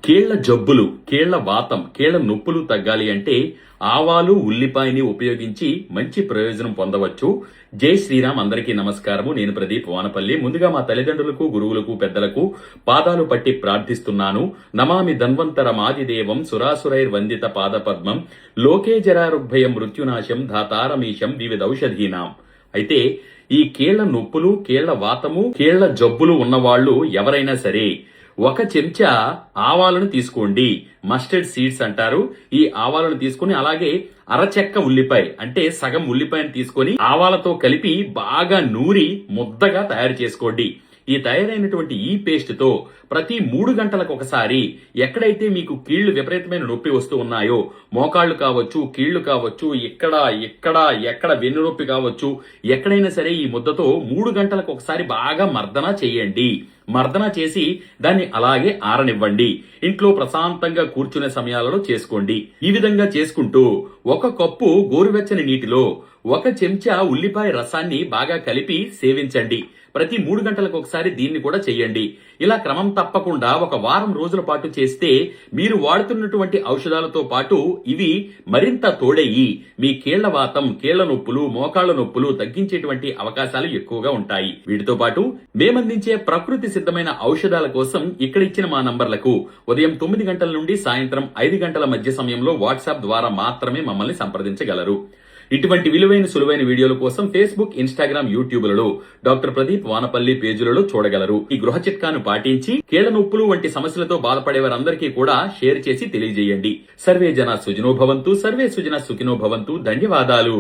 కీళ్ల జబ్బులు, కీళ్ల వాతం, కీళ్ల నొప్పులు తగ్గాలి అంటే ఆవాలు, ఉల్లిపాయని ఉపయోగించి మంచి ప్రయోజనం పొందవచ్చు. జై శ్రీరామ్. అందరికీ నమస్కారము. నేను ప్రదీప్ వానపల్లి. ముందుగా మా తల్లిదండ్రులకు, గురువులకు, పెద్దలకు పాదాలు పట్టి ప్రార్థిస్తున్నాను. నమామి ధన్వంతరమాదిదేవం సురాసురైర్ వందిత పాదపద్మం లోకే జరారుగ్భయం మృత్యునాశం ధాతారమీశం వివిధౌషధీనాం. అయితే ఈ కీళ్ల నొప్పులు, కీళ్ల వాతము, కీళ్ల జబ్బులు ఉన్నవాళ్లు ఎవరైనా సరే ఒక చెంచా ఆవాలను తీసుకోండి. మస్టర్డ్ సీడ్స్ అంటారు. ఈ ఆవాలను తీసుకుని అలాగే అరచెక్క ఉల్లిపాయ అంటే సగం ఉల్లిపాయను తీసుకొని ఆవాలతో కలిపి బాగా నూరి ముద్దగా తయారు చేసుకోండి. ఈ తయారైనటువంటి ఈ పేస్ట్ తో ప్రతి 3 గంటలకు ఒకసారి ఎక్కడైతే మీకు కీళ్లు విపరీతమైన నొప్పి వస్తూ ఉన్నాయో, మోకాళ్లు కావచ్చు, కీళ్లు కావచ్చు, ఎక్కడ వెన్ను నొప్పి కావచ్చు, ఎక్కడైనా సరే ఈ ముద్దతో 3 గంటలకు ఒకసారి బాగా మర్దన చేయండి. మర్దన చేసి దాన్ని అలాగే ఆరనివ్వండి. ఇంట్లో ప్రశాంతంగా కూర్చునే సమయాలలో చేసుకోండి. ఈ విధంగా చేసుకుంటూ 1 కప్పు గోరువెచ్చని నీటిలో 1 చెంచా ఉల్లిపాయ రసాన్ని బాగా కలిపి సేవించండి. ప్రతి 3 గంటలకు ఒకసారి దీన్ని కూడా చేయండి. ఇలా క్రమం తప్పకుండా 1 వారం రోజుల పాటు చేస్తే మీరు వాడుతున్నటువంటి ఔషధాలతో పాటు ఇవి మరింత తోడయ్యి మీ కీళ్ల వాతం, కీళ్ల నొప్పులు, మోకాళ్ల నొప్పులు తగ్గించేటువంటి అవకాశాలు ఎక్కువగా ఉంటాయి. వీటితో పాటు మేమందించే ప్రకృతి సిద్ధమైన ఔషధాల కోసం ఇక్కడ ఇచ్చిన మా నంబర్లకు ఉదయం 9 గంటల నుండి సాయంత్రం 5 గంటల మధ్య సమయంలో వాట్సాప్ ద్వారా మాత్రమే మమ్మల్ని సంప్రదించగలరు. ఇటువంటి విలువైన సులువైన వీడియోల కోసం ఫేస్బుక్, ఇన్స్టాగ్రామ్, యూట్యూబ్లలో డాక్టర్ ప్రదీప్ వానపల్లి పేజీలలో చూడగలరు. ఈ గృహ చిట్కాను పాటించి కీళ్ల నొప్పులు వంటి సమస్యలతో బాధపడే వారందరికీ కూడా షేర్ చేసి తెలియజేయండి. సర్వే జన సుజనో భవంతు, సర్వే సుజన సుఖినో భవంతు. ధన్యవాదాలు.